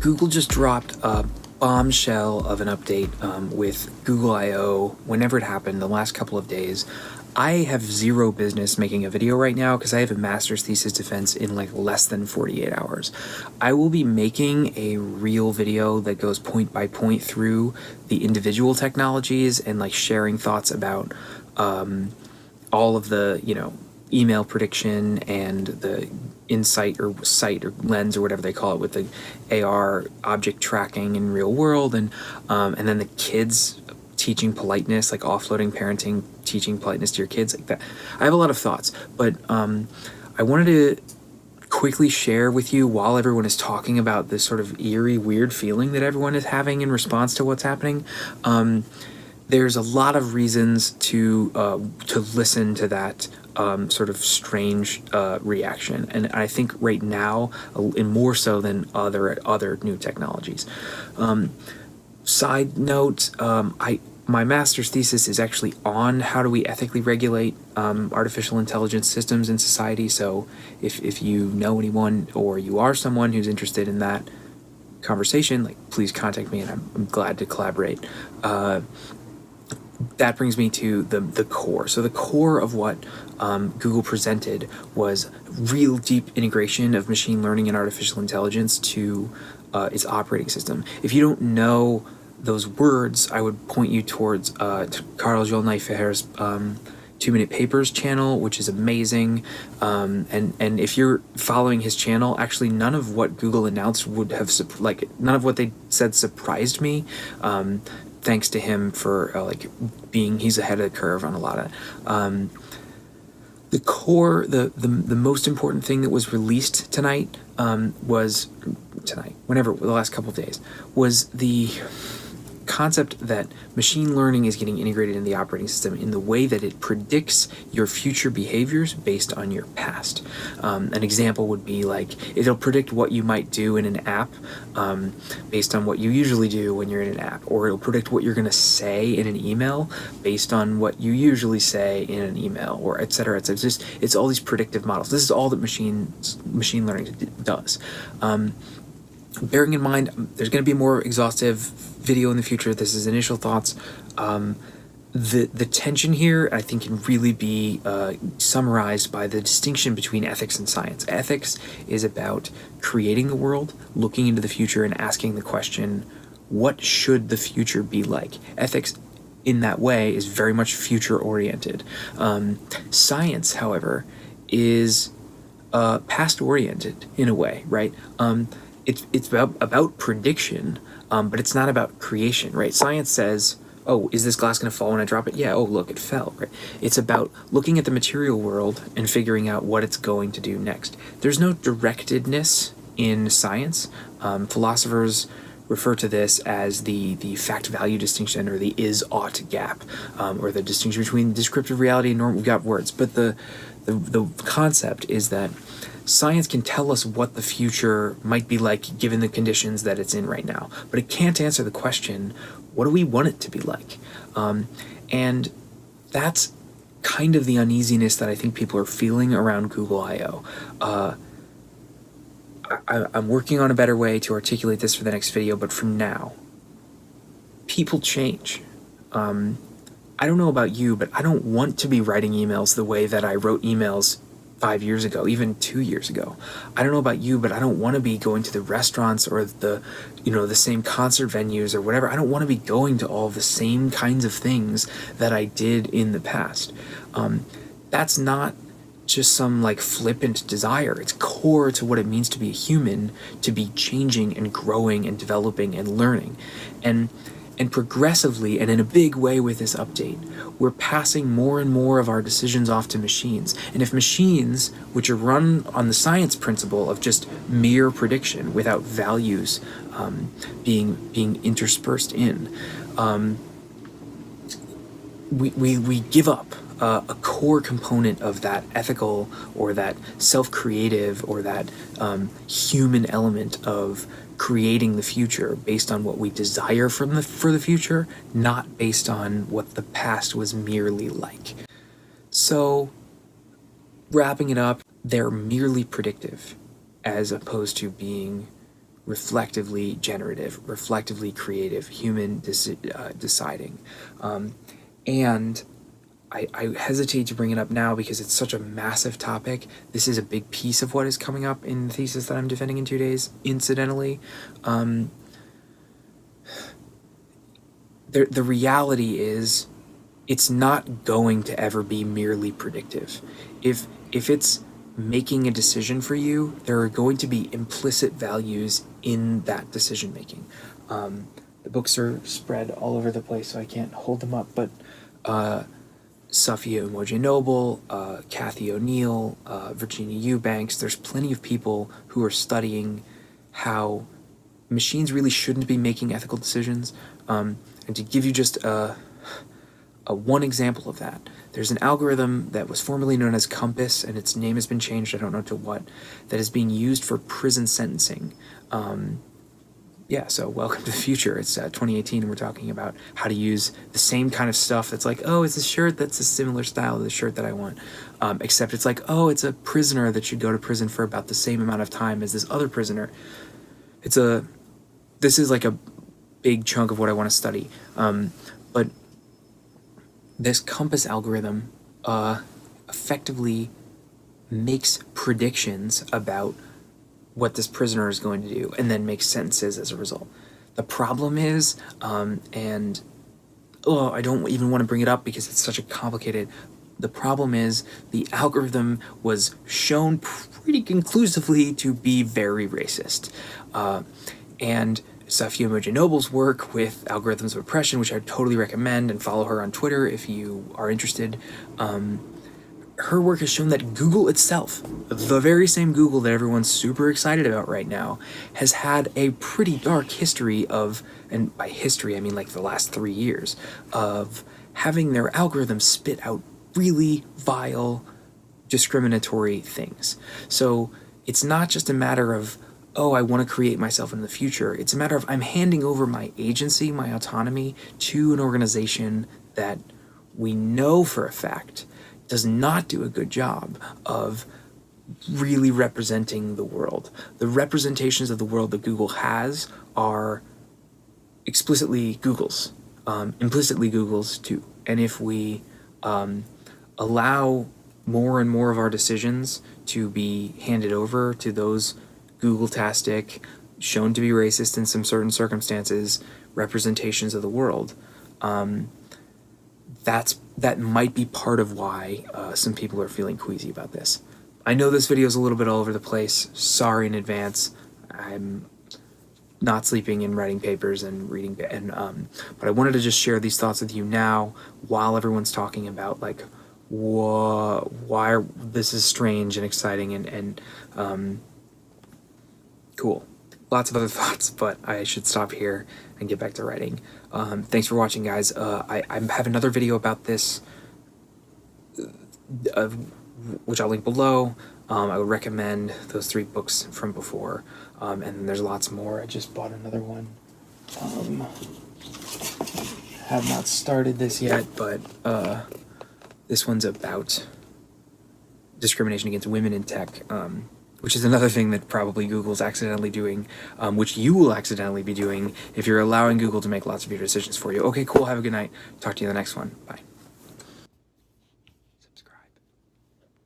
Google just dropped a bombshell of an update with Google I/O whenever it happened, the last couple of days. I have zero business making a video right now because I have a master's thesis defense in like less than 48 hours. I will be making a real video that goes point by point through the individual technologies and like sharing thoughts about all of the, email prediction and the insight or sight or lens or whatever they call it with the AR object tracking in real world, and then the kids teaching politeness, like offloading parenting, teaching politeness to your kids, like that. I have a lot of thoughts, but I wanted to quickly share with you while everyone is talking about this sort of eerie, weird feeling that everyone is having in response to what's happening. There's a lot of reasons to listen to that sort of strange reaction, and I think right now, and more so than other new technologies. Side note, my master's thesis is actually on how do we ethically regulate artificial intelligence systems in society. So if you know anyone or you are someone who's interested in that conversation, like please contact me, and I'm glad to collaborate. That brings me to the core. So the core of what Google presented was real deep integration of machine learning and artificial intelligence to its operating system. If you don't know those words, I would point you towards Carl Jolnay-Ferrer's 2-Minute Papers channel, which is amazing. And if you're following his channel, actually none of what Google announced would have, none of what they said surprised me. Thanks to him for he's ahead of the curve on a lot of the core, the most important thing that was released tonight, whenever the last couple of days, was the concept that machine learning is getting integrated in the operating system in the way that it predicts your future behaviors based on your past. An example would be like it'll predict what you might do in an app based on what you usually do when you're in an app, or it'll predict what you're going to say in an email based on what you usually say in an email, or et cetera. It's all these predictive models. This is all that machine learning does. Bearing in mind, there's going to be a more exhaustive video in the future. This is initial thoughts. The tension here, I think, can really be summarized by the distinction between ethics and science. Ethics is about creating the world, looking into the future, and asking the question, what should the future be like? Ethics, in that way, is very much future-oriented. Science, however, is past-oriented in a way, right? It's about prediction, but it's not about creation, right? Science says, oh, is this glass going to fall when I drop it? Yeah, oh, look, it fell, right? It's about looking at the material world and figuring out what it's going to do next. There's no directedness in science. Philosophers refer to this as the fact-value distinction, or the is-ought gap, or the distinction between descriptive reality and normal. We've got words, but the concept is that science can tell us what the future might be like given the conditions that it's in right now, but it can't answer the question, what do we want it to be like? And that's kind of the uneasiness that I think people are feeling around Google I/O. I'm working on a better way to articulate this for the next video, but for now, people change. I don't know about you, but I don't want to be writing emails the way that I wrote emails 5 years ago, even 2 years ago. I don't know about you, but I don't want to be going to the restaurants or the same concert venues or whatever. I don't want to be going to all the same kinds of things that I did in the past. That's not just some flippant desire. It's core to what it means to be a human, to be changing and growing and developing and learning. And progressively, and in a big way with this update, we're passing more and more of our decisions off to machines. And if machines, which are run on the science principle of just mere prediction without values being interspersed in, we give up a core component of that ethical or that self-creative or that human element of creating the future based on what we desire for the future, not based on what the past was merely like. So, wrapping it up, they're merely predictive as opposed to being reflectively generative, reflectively creative, human deciding. And I hesitate to bring it up now because it's such a massive topic. This is a big piece of what is coming up in the thesis that I'm defending in 2 days, incidentally. The reality is it's not going to ever be merely predictive. If it's making a decision for you, there are going to be implicit values in that decision making. The books are spread all over the place, so I can't hold them up, but Safiya Umojinoble, Kathy O'Neill, Virginia Eubanks, there's plenty of people who are studying how machines really shouldn't be making ethical decisions. And to give you just a one example of that, there's an algorithm that was formerly known as Compass, and its name has been changed, I don't know to what, that is being used for prison sentencing. So welcome to the future. It's 2018, and we're talking about how to use the same kind of stuff that's like, oh, it's a shirt that's a similar style to the shirt that I want. Except it's like, oh, it's a prisoner that should go to prison for about the same amount of time as this other prisoner. This is like a big chunk of what I want to study. But this Compass algorithm effectively makes predictions about what this prisoner is going to do, and then makes sentences as a result. The problem is, I don't even want to bring it up because it's such a complicated. The problem is the algorithm was shown pretty conclusively to be very racist, and Safiya Umojinoble's work with algorithms of oppression, which I totally recommend, and follow her on Twitter if you are interested. Her work has shown that Google itself, the very same Google that everyone's super excited about right now, has had a pretty dark history of, and by history I mean like the last 3 years, of having their algorithms spit out really vile, discriminatory things. So it's not just a matter of, oh, I want to create myself in the future. It's a matter of I'm handing over my agency, my autonomy, to an organization that we know for a fact does not do a good job of really representing the world. The representations of the world that Google has are explicitly Google's, implicitly Google's too. And if we allow more and more of our decisions to be handed over to those Google-tastic, shown to be racist in some certain circumstances, representations of the world, that might be part of why some people are feeling queasy about this. I know this video is a little bit all over the place. Sorry in advance. I'm not sleeping and writing papers and reading, but I wanted to just share these thoughts with you now while everyone's talking about like why this is strange and exciting and cool. Lots of other thoughts, but I should stop here and get back to writing. Thanks for watching, guys. I have another video about this, which I'll link below. I would recommend those 3 books from before, and then there's lots more. I just bought another one. Have not started this yet, but this one's about discrimination against women in tech, which is another thing that probably Google's accidentally doing, which you will accidentally be doing if you're allowing Google to make lots of your decisions for you. Okay, cool. Have a good night. Talk to you in the next one. Bye.